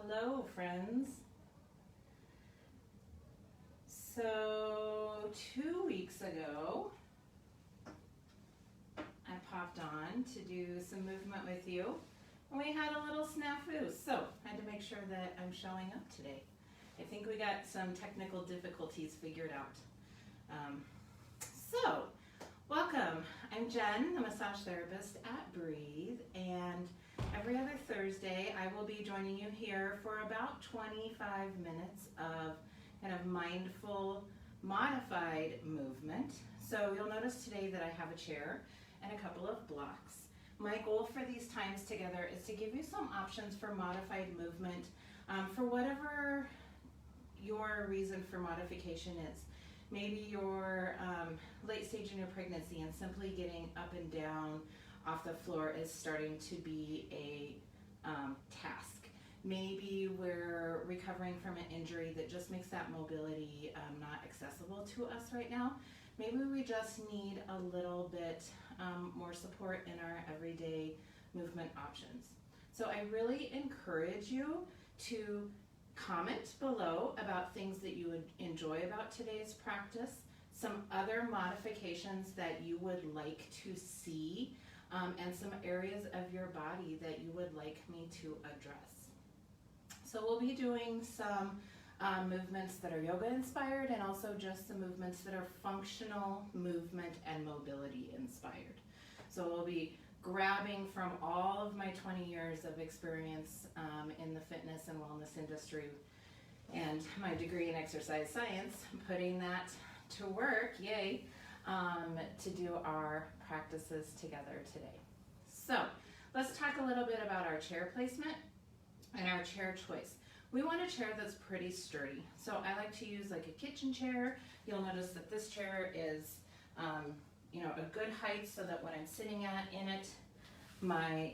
Hello, friends. So 2 weeks ago, I popped on to do some movement with you, and we had a little snafu. So I had to make sure that I'm showing up today. I think we got some technical difficulties figured out. So welcome. I'm Jen, the massage therapist at Breathe, and every other Thursday I will be joining you here for about 25 minutes of kind of mindful, modified movement. So you'll notice today that I have a chair and a couple of blocks. My goal for these times together is to give you some options for modified movement for whatever your reason for modification is. Maybe you're late stage in your pregnancy and simply getting up and down off the floor is starting to be a task. Maybe we're recovering from an injury that just makes that mobility not accessible to us right now. Maybe we just need a little bit more support in our everyday movement options. So I really encourage you to comment below about things that you would enjoy about today's practice, some other modifications that you would like to see, and some areas of your body that you would like me to address. So we'll be doing some movements that are yoga inspired and also just some movements that are functional movement and mobility inspired. So we'll be grabbing from all of my 20 years of experience in the fitness and wellness industry and my degree in exercise science, putting that to work, yay, to do our practices together today. So let's talk a little bit about our chair placement and our chair choice. We want a chair that's pretty sturdy. So I like to use like a kitchen chair. You'll notice that this chair is a good height so that when I'm sitting in it, my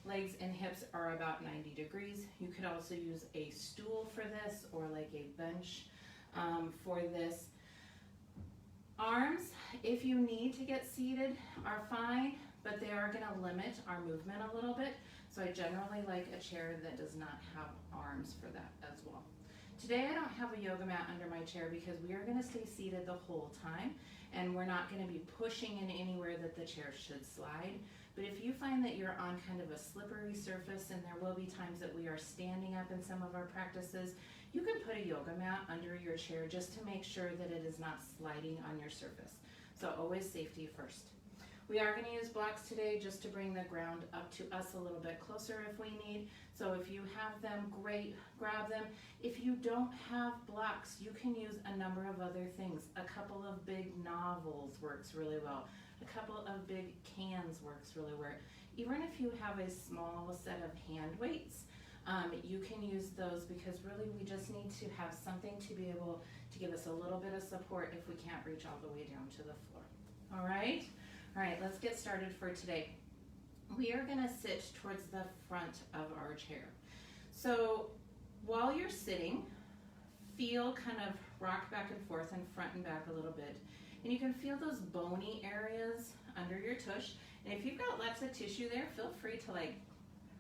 legs and hips are about 90 degrees. You could also use a stool for this or like a bench for this. Arms, if you need to get seated, are fine, but they are going to limit our movement a little bit. So I generally like a chair that does not have arms for that as well. Today I don't have a yoga mat under my chair because we are going to stay seated the whole time, and we're not going to be pushing in anywhere that the chair should slide. But if you find that you're on kind of a slippery surface, and there will be times that we are standing up in some of our practices, you can put a yoga mat under your chair just to make sure that it is not sliding on your surface. So always safety first. We are going to use blocks today just to bring the ground up to us a little bit closer if we need. So if you have them, great, grab them. If you don't have blocks, you can use a number of other things. A couple of big novels works really well. A couple of big cans works really well. Even if you have a small set of hand weights, you can use those because really we just need to have something to be able to give us a little bit of support if we can't reach all the way down to the floor. All right? All right, let's get started for today. We are gonna sit towards the front of our chair. So while you're sitting, feel kind of rock back and forth and front and back a little bit. And you can feel those bony areas under your tush. And if you've got lots of tissue there, feel free to like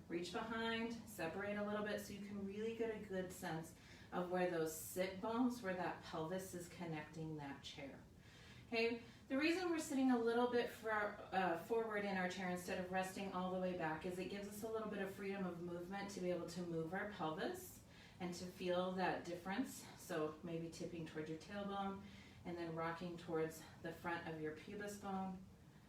reach behind, separate a little bit so you can really get a good sense of where those sit bones, where that pelvis is connecting that chair. Okay, the reason we're sitting a little bit forward in our chair instead of resting all the way back is it gives us a little bit of freedom of movement to be able to move our pelvis and to feel that difference. So maybe tipping towards your tailbone and then rocking towards the front of your pubis bone.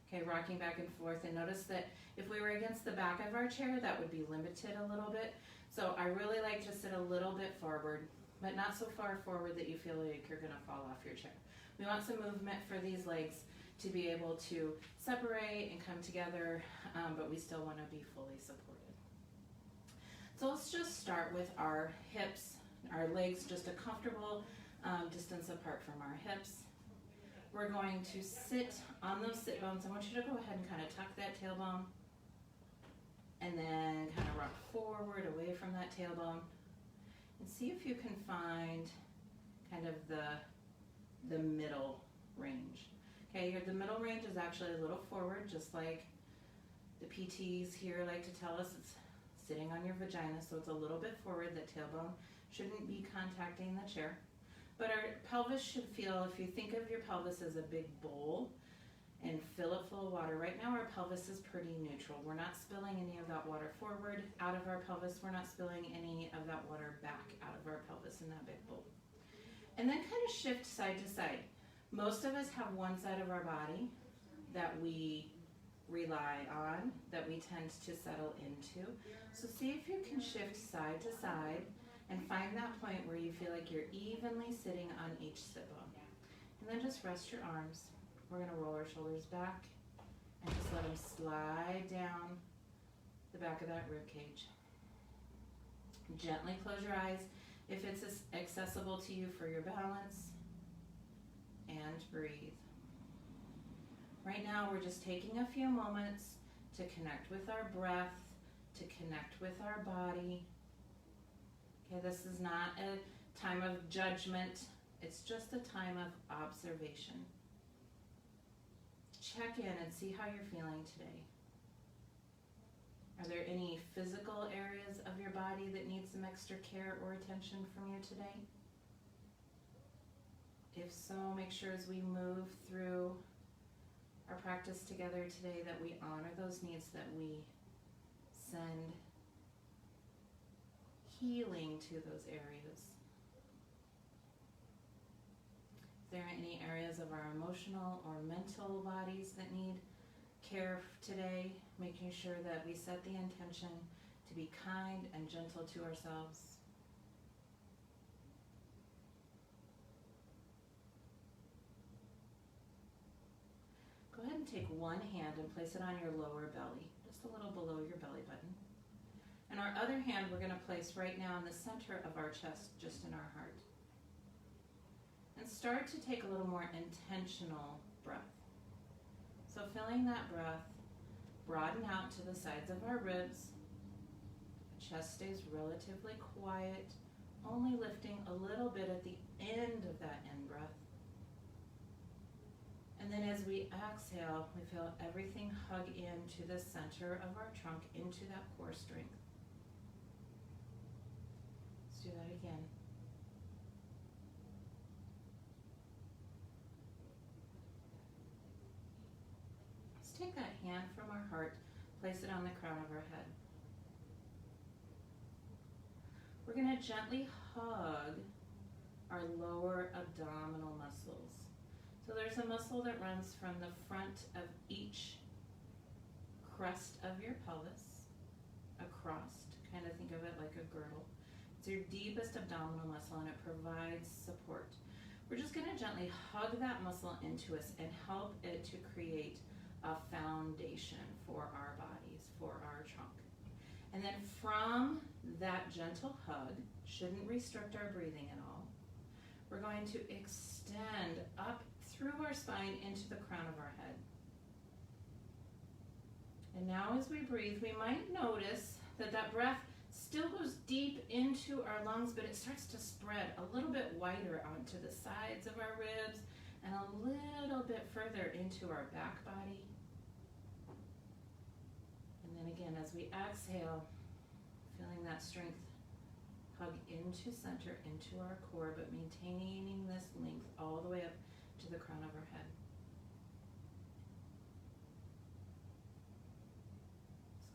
Okay, rocking back and forth, and notice that if we were against the back of our chair, that would be limited a little bit. So I really like to sit a little bit forward, but not so far forward that you feel like you're gonna fall off your chair. We want some movement for these legs to be able to separate and come together, but we still wanna be fully supported. So let's just start with our hips, our legs just a comfortable distance apart from our hips. We're going to sit on those sit bones. I want you to go ahead and kind of tuck that tailbone and then kind of rock forward away from that tailbone and see if you can find kind of the middle range. Okay, the middle range is actually a little forward, just like the PTs here like to tell us. It's sitting on your vagina, so it's a little bit forward. The tailbone shouldn't be contacting the chair. But our pelvis should feel, if you think of your pelvis as a big bowl and fill it full of water. Right now our pelvis is pretty neutral. We're not spilling any of that water forward out of our pelvis. We're not spilling any of that water back out of our pelvis in that big bowl. And then kind of shift side to side. Most of us have one side of our body that we rely on, that we tend to settle into. So see if you can shift side to side and find that point where you feel like you're evenly sitting on each sit bone. And then just rest your arms. We're going to roll our shoulders back and just let them slide down the back of that rib cage. Gently close your eyes if it's accessible to you for your balance, and breathe. Right now we're just taking a few moments to connect with our breath, to connect with our body. Okay, this is not a time of judgment, it's just a time of observation. Check in and see how you're feeling today. Are there any physical areas of your body that need some extra care or attention from you today? If so, make sure as we move through our practice together today that we honor those needs, that we send healing to those areas. If there are any areas of our emotional or mental bodies that need care today, making sure that we set the intention to be kind and gentle to ourselves. Go ahead and take one hand and place it on your lower belly, just a little below your belly button. And our other hand we're going to place right now in the center of our chest, just in our heart. And start to take a little more intentional breath. So filling that breath, broaden out to the sides of our ribs. The chest stays relatively quiet, only lifting a little bit at the end of that in-breath. And then as we exhale, we feel everything hug into the center of our trunk, into that core strength. Let's do that again. Let's take that hand from our heart, place it on the crown of our head. We're going to gently hug our lower abdominal muscles. So there's a muscle that runs from the front of each crest of your pelvis, across, kind of think of it like a girdle. It's your deepest abdominal muscle and it provides support. We're just going to gently hug that muscle into us and help it to create a foundation for our bodies, for our trunk. And then from that gentle hug, shouldn't restrict our breathing at all, we're going to extend up through our spine into the crown of our head. And now as we breathe, we might notice that that breath still goes deep into our lungs, but it starts to spread a little bit wider onto the sides of our ribs and a little bit further into our back body. And then again, as we exhale, feeling that strength hug into center, into our core, but maintaining this length all the way up to the crown of our head.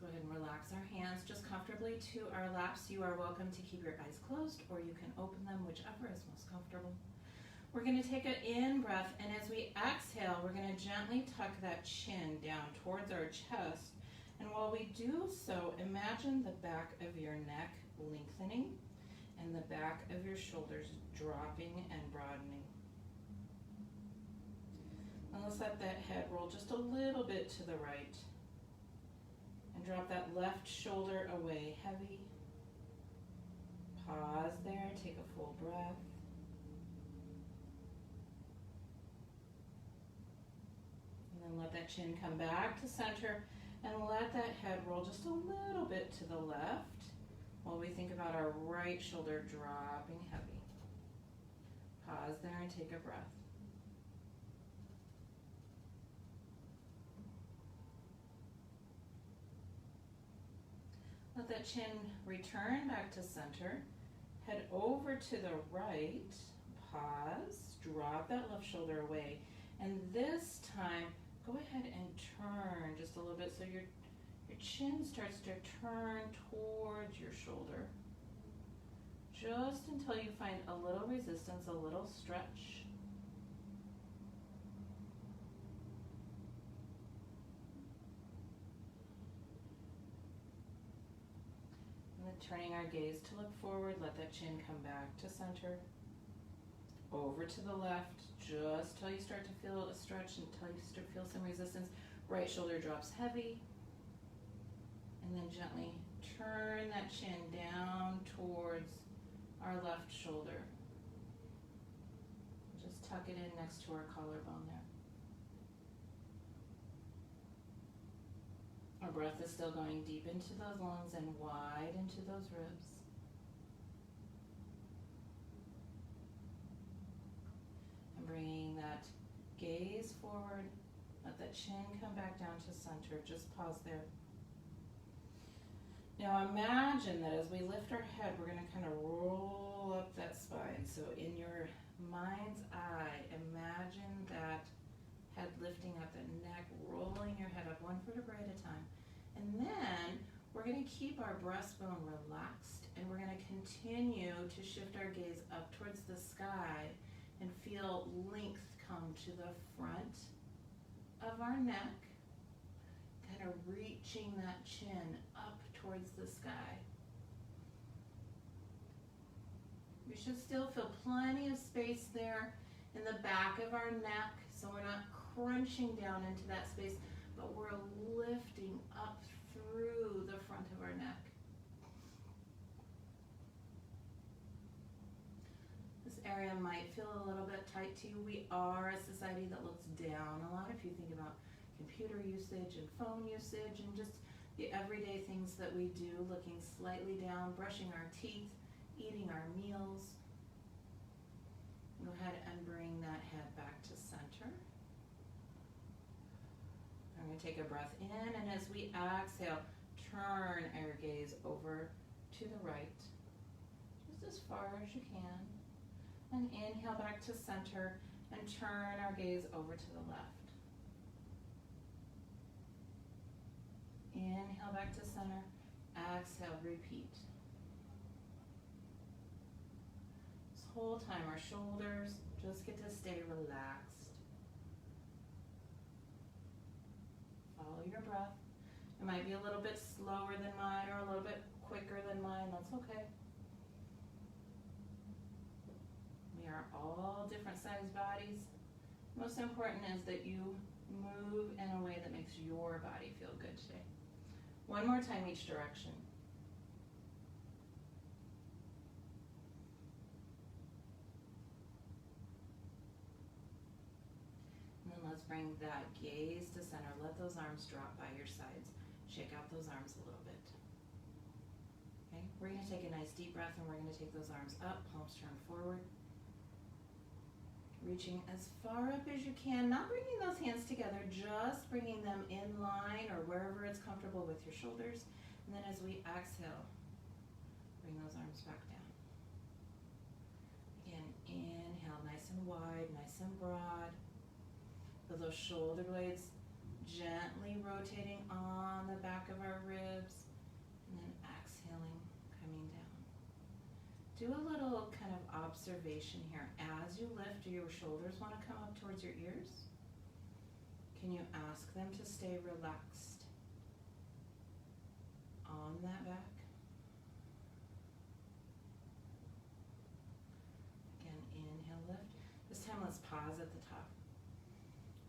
Let's go ahead and relax our hands just comfortably to our laps. You are welcome to keep your eyes closed or you can open them, whichever is most comfortable. We're going to take an in-breath, and as we exhale, we're going to gently tuck that chin down towards our chest. And while we do so, imagine the back of your neck lengthening and the back of your shoulders dropping and broadening. And let's let that head roll just a little bit to the right. And drop that left shoulder away heavy. Pause there, take a full breath. And then let that chin come back to center and let that head roll just a little bit to the left while we think about our right shoulder dropping heavy. Pause there and take a breath. Let the that chin return back to center. Head over to the right, pause, drop that left shoulder away. And this time, go ahead and turn just a little bit so your chin starts to turn towards your shoulder. Just until you find a little resistance, a little stretch. And then turning our gaze to look forward, let that chin come back to center. Over to the left, just till you start to feel a stretch, until you start to feel some resistance. Right shoulder drops heavy. And then gently turn that chin down towards our left shoulder. Just tuck it in next to our collarbone there. Our breath is still going deep into those lungs and wide into those ribs. And bringing that gaze forward, let that chin come back down to center. Just pause there. Now imagine that as we lift our head, we're going to kind of roll up that spine. So in your mind's eye, imagine that head lifting up, the neck, rolling your head up one vertebrae at a time. And then we're going to keep our breastbone relaxed, and we're going to continue to shift our gaze up towards the sky and feel length come to the front of our neck, kind of reaching that chin up towards the sky. We should still feel plenty of space there in the back of our neck, so we're not crunching down into that space, but we're lifting up through the front of our neck. This area might feel a little bit tight to you. We are a society that looks down a lot. If you think about computer usage and phone usage and just the everyday things that we do, looking slightly down, brushing our teeth, eating our meals. Go ahead and bring that head back to center. I'm going to take a breath in, and as we exhale, turn our gaze over to the right, just as far as you can. And inhale back to center, and turn our gaze over to the left. Inhale back to center, exhale, repeat. This whole time our shoulders just get to stay relaxed. Follow your breath. It might be a little bit slower than mine or a little bit quicker than mine, that's okay. We are all different sized bodies. Most important is that you move in a way that makes your body feel good today. One more time each direction. And then let's bring that gaze to center. Let those arms drop by your sides. Shake out those arms a little bit. Okay, we're going to take a nice deep breath, and we're going to take those arms up, palms turned forward. Reaching as far up as you can, not bringing those hands together, just bringing them in line or wherever it's comfortable with your shoulders. And then as we exhale, bring those arms back down. Again, inhale, nice and wide, nice and broad. Feel those shoulder blades gently rotating on the back of our ribs. And then exhaling, coming down. Do a little kind of observation here. As you lift, do your shoulders want to come up towards your ears? Can you ask them to stay relaxed on that back? Again, inhale, lift. This time let's pause at the top.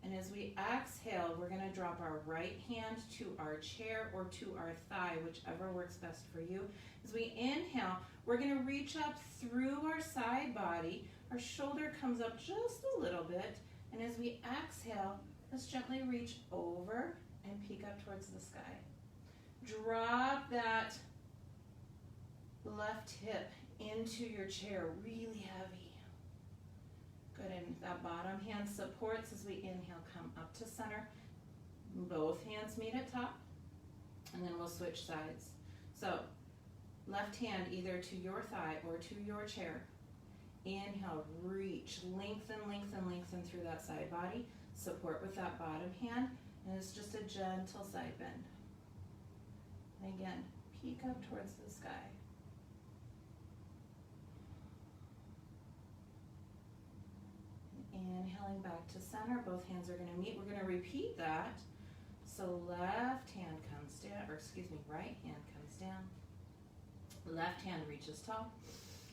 And as we exhale, we're going to drop our right hand to our chair or to our thigh, whichever works best for you. As we inhale, we're going to reach up through our side body. Our shoulder comes up just a little bit. And as we exhale, let's gently reach over and peek up towards the sky. Drop that left hip into your chair, really heavy. Good, and that bottom hand supports as we inhale, come up to center. Both hands meet at top, and then we'll switch sides. So Left hand either to your thigh or to your chair. Inhale, reach, lengthen, lengthen, lengthen through that side body. Support with that bottom hand, and it's just a gentle side bend. And again, peek up towards the sky. Inhaling back to center, both hands are going to meet. We're going to repeat that. So left hand comes down, or excuse me, right hand comes down. Left hand reaches tall.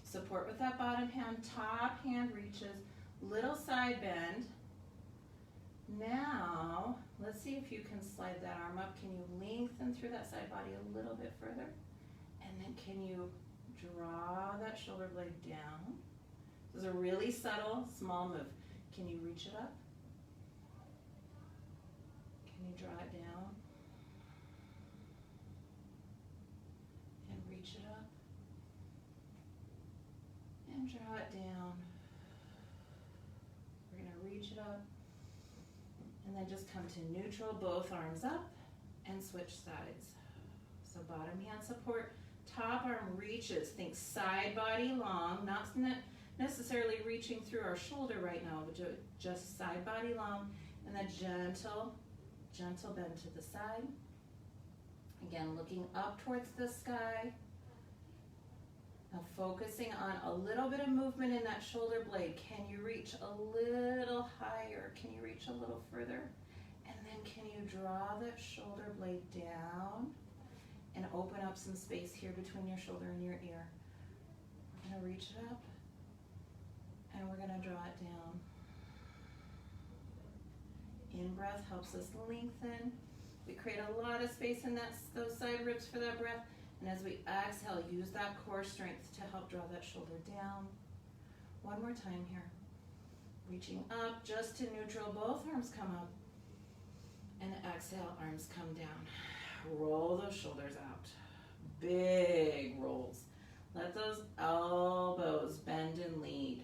Support with that bottom hand. Top hand reaches. Little side bend. Now, let's see if you can slide that arm up. Can you lengthen through that side body a little bit further? And then can you draw that shoulder blade down? This is a really subtle, small move. Can you reach it up? Can you draw it down? And reach it up. And draw it down. We're going to reach it up. And then just come to neutral, both arms up, and switch sides. So bottom hand support, top arm reaches. Think side body long, not necessarily reaching through our shoulder right now, but just side body long, and then gentle, gentle bend to the side. Again, looking up towards the sky. Now focusing on a little bit of movement in that shoulder blade. Can you reach a little higher? Can you reach a little further? And then can you draw that shoulder blade down and open up some space here between your shoulder and your ear? We're going to reach it up and we're going to draw it down. In-breath helps us lengthen. We create a lot of space in those side ribs for that breath. And as we exhale, use that core strength to help draw that shoulder down. One more time here. Reaching up just to neutral, both arms come up. And exhale, arms come down. Roll those shoulders out. Big rolls. Let those elbows bend and lead.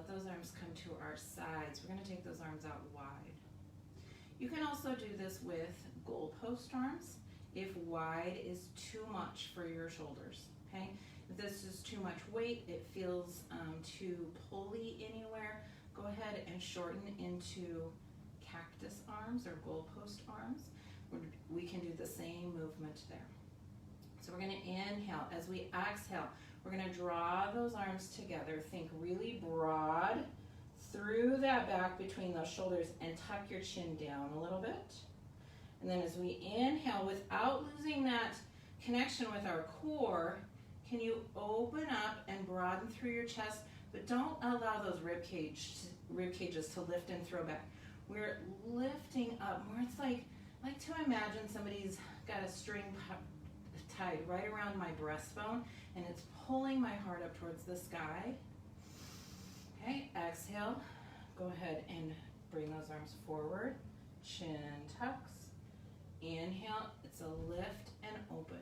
Those arms come to our sides. We're going to take those arms out wide. You can also do this with goalpost arms if wide is too much for your shoulders, okay? If this is too much weight, it feels too pulley anywhere, go ahead and shorten into cactus arms or goalpost arms. We can do the same movement there. So we're going to inhale. As we exhale, we're going to draw those arms together. Think really broad through that back between those shoulders and tuck your chin down a little bit. And then as we inhale, without losing that connection with our core, can you open up and broaden through your chest, but don't allow those rib cages to lift and throw back. We're lifting up more. It's like to imagine somebody's got a string tied right around my breastbone, and it's pulling my heart up towards the sky. Okay, exhale. Go ahead and bring those arms forward. Chin tucks. Inhale, it's a lift and open.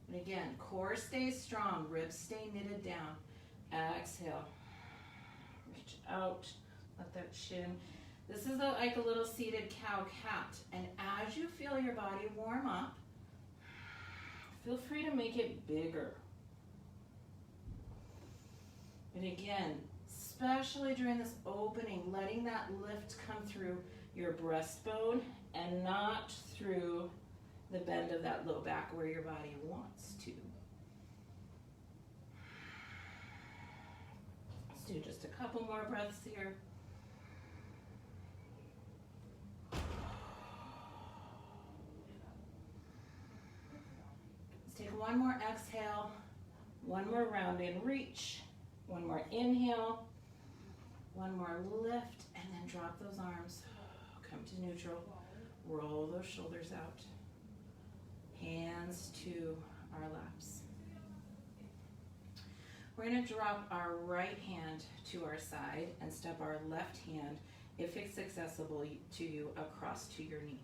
And again, core stays strong, ribs stay knitted down. Exhale. Reach out, let that chin. This is like a little seated cow-cat. And as you feel your body warm up, feel free to make it bigger. And again, especially during this opening, letting that lift come through your breastbone and not through the bend of that low back where your body wants to. Let's do just a couple more breaths here. Let's take one more exhale, one more round in reach, one more inhale, one more lift, and then drop those arms. Come to neutral. Roll those shoulders out. Hands to our laps. We're going to drop our right hand to our side and step our left hand, if it's accessible to you, across to your knee.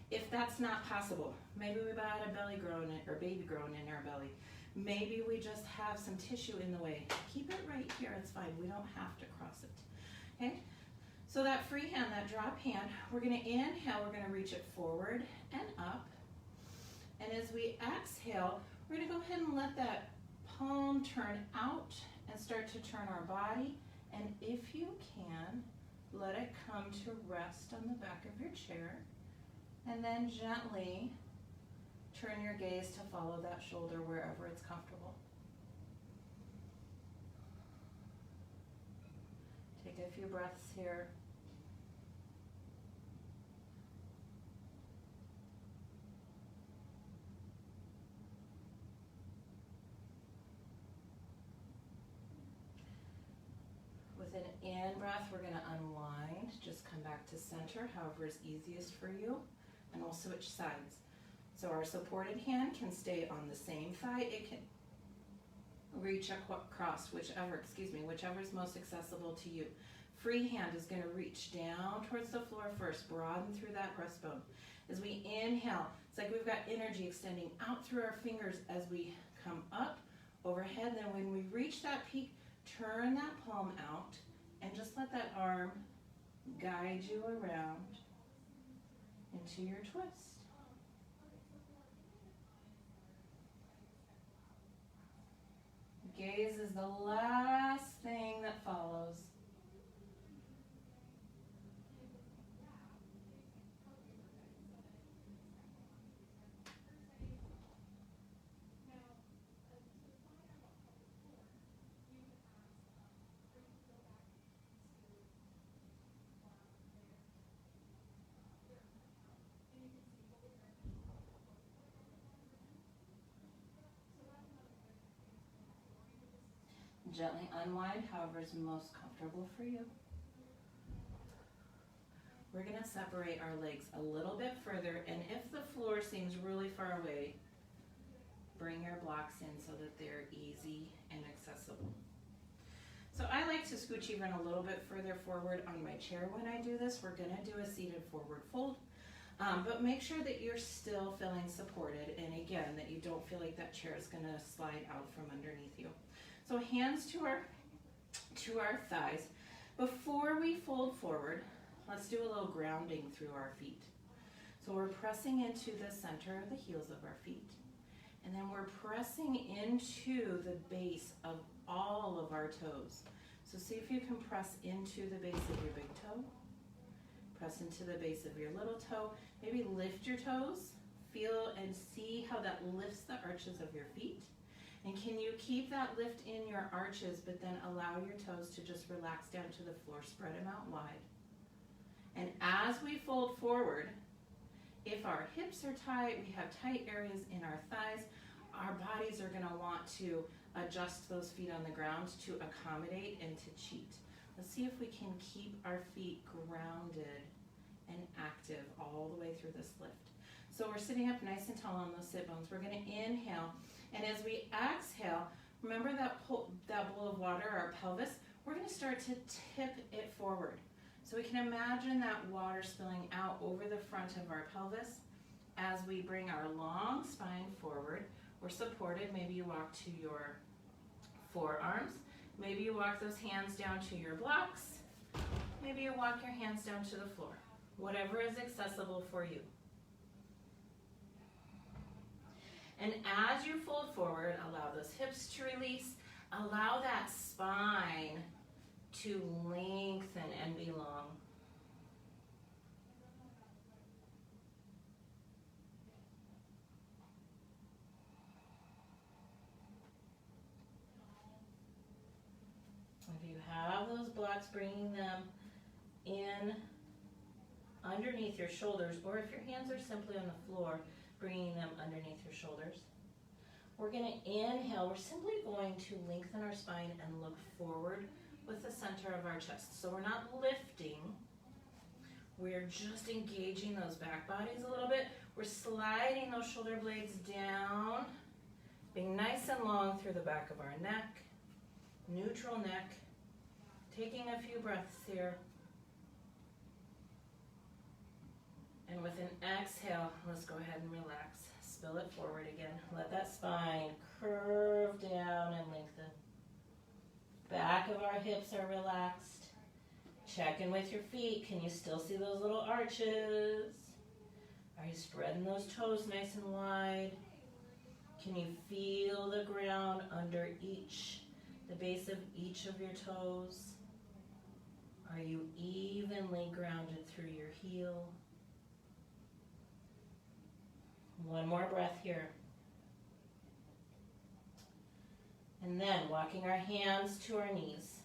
If that's not possible, maybe we've got a belly growing or baby growing in our belly. Maybe we just have some tissue in the way. Keep it right here, it's fine. We don't have to cross it, okay? So that free hand, that drop hand, we're gonna inhale, we're gonna reach it forward and up. And as we exhale, we're gonna go ahead and let that palm turn out and start to turn our body. And if you can, let it come to rest on the back of your chair. And then gently turn your gaze to follow that shoulder wherever it's comfortable. Take a few breaths here. With an in-breath, we're going to unwind. Just come back to center, however is easiest for you. And we'll switch sides. So our supported hand can stay on the same thigh. It can reach across, whichever is most accessible to you. Free hand is going to reach down towards the floor first, broaden through that breastbone. As we inhale, it's like we've got energy extending out through our fingers as we come up, overhead. Then when we reach that peak, turn that palm out and just let that arm guide you around into your twist. Gaze is the last thing that follows. Gently unwind, however is most comfortable for you. We're going to separate our legs a little bit further, and if the floor seems really far away, bring your blocks in so that they're easy and accessible. So I like to scooch even a little bit further forward on my chair when I do this. We're going to do a seated forward fold, but make sure that you're still feeling supported, and again, that you don't feel like that chair is going to slide out from underneath you. So hands to our thighs. Before we fold forward, let's do a little grounding through our feet. So we're pressing into the center of the heels of our feet. And then we're pressing into the base of all of our toes. So see if you can press into the base of your big toe. Press into the base of your little toe. Maybe lift your toes. Feel and see how that lifts the arches of your feet. And can you keep that lift in your arches, but then allow your toes to just relax down to the floor, spread them out wide. And as we fold forward, if our hips are tight, we have tight areas in our thighs, our bodies are gonna want to adjust those feet on the ground to accommodate and to cheat. Let's see if we can keep our feet grounded and active all the way through this lift. So we're sitting up nice and tall on those sit bones. We're gonna inhale. And as we exhale, remember that bowl of water, our pelvis, we're going to start to tip it forward. So we can imagine that water spilling out over the front of our pelvis as we bring our long spine forward. We're supported. Maybe you walk to your forearms. Maybe you walk those hands down to your blocks. Maybe you walk your hands down to the floor. Whatever is accessible for you. And as you fold forward, allow those hips to release. Allow that spine to lengthen and be long. If you have those blocks, bringing them in underneath your shoulders, or if your hands are simply on the floor, bringing them underneath your shoulders. We're going to inhale. We're simply going to lengthen our spine and look forward with the center of our chest. So we're not lifting. We're just engaging those back bodies a little bit. We're sliding those shoulder blades down, being nice and long through the back of our neck, neutral neck. Taking a few breaths here. And with an exhale, let's go ahead and relax. spill it forward again. Let that spine curve down and lengthen. Back of our hips are relaxed. Check in with your feet. Can you still see those little arches? Are you spreading those toes nice and wide? Can you feel the ground under the base of each of your toes? Are you evenly grounded through your heel? One more breath here. And then walking our hands to our knees.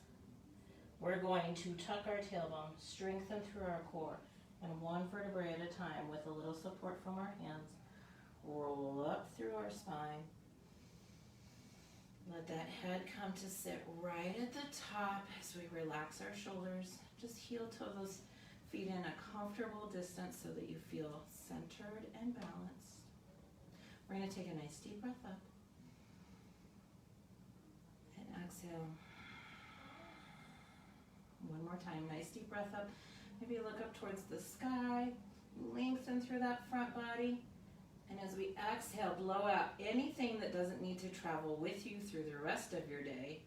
We're going to tuck our tailbone, strengthen through our core, and one vertebrae at a time with a little support from our hands. Roll up through our spine. Let that head come to sit right at the top as we relax our shoulders. Just heel toe those feet in a comfortable distance so that you feel centered and balanced. We're going to take a nice deep breath up. And exhale. One more time, nice deep breath up. Maybe look up towards the sky. Lengthen through that front body. And as we exhale, blow out anything that doesn't need to travel with you through the rest of your day.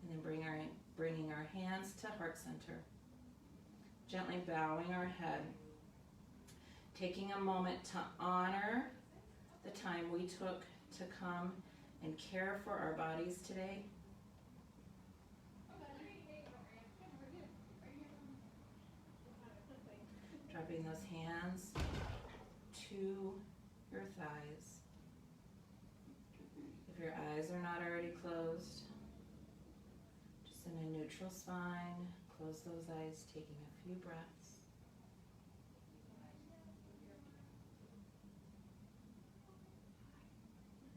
And then bringing our hands to heart center. Gently bowing our head. Taking a moment to honor the time we took to come and care for our bodies today. Dropping those hands to your thighs. If your eyes are not already closed, just in a neutral spine, close those eyes, taking a few breaths.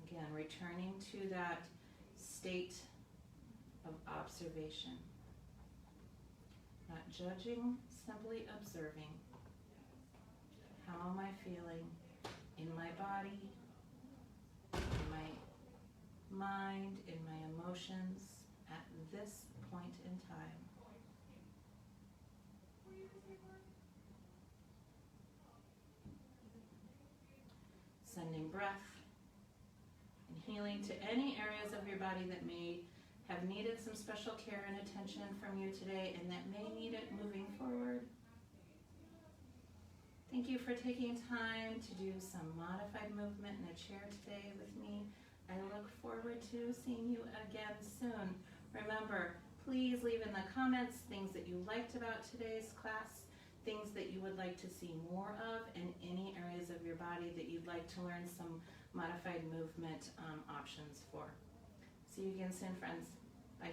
Again, returning to that state of observation. Not judging, simply observing. How am I feeling in my body, in my mind, in my emotions at this point in time? Sending breath and healing to any areas of your body that may have needed some special care and attention from you today and that may need it moving forward. Thank you for taking time to do some modified movement in a chair today with me. I look forward to seeing you again soon. Remember, please leave in the comments things that you liked about today's class, things that you would like to see more of, and any areas of your body that you'd like to learn some modified movement options for. See you again soon, friends. Bye.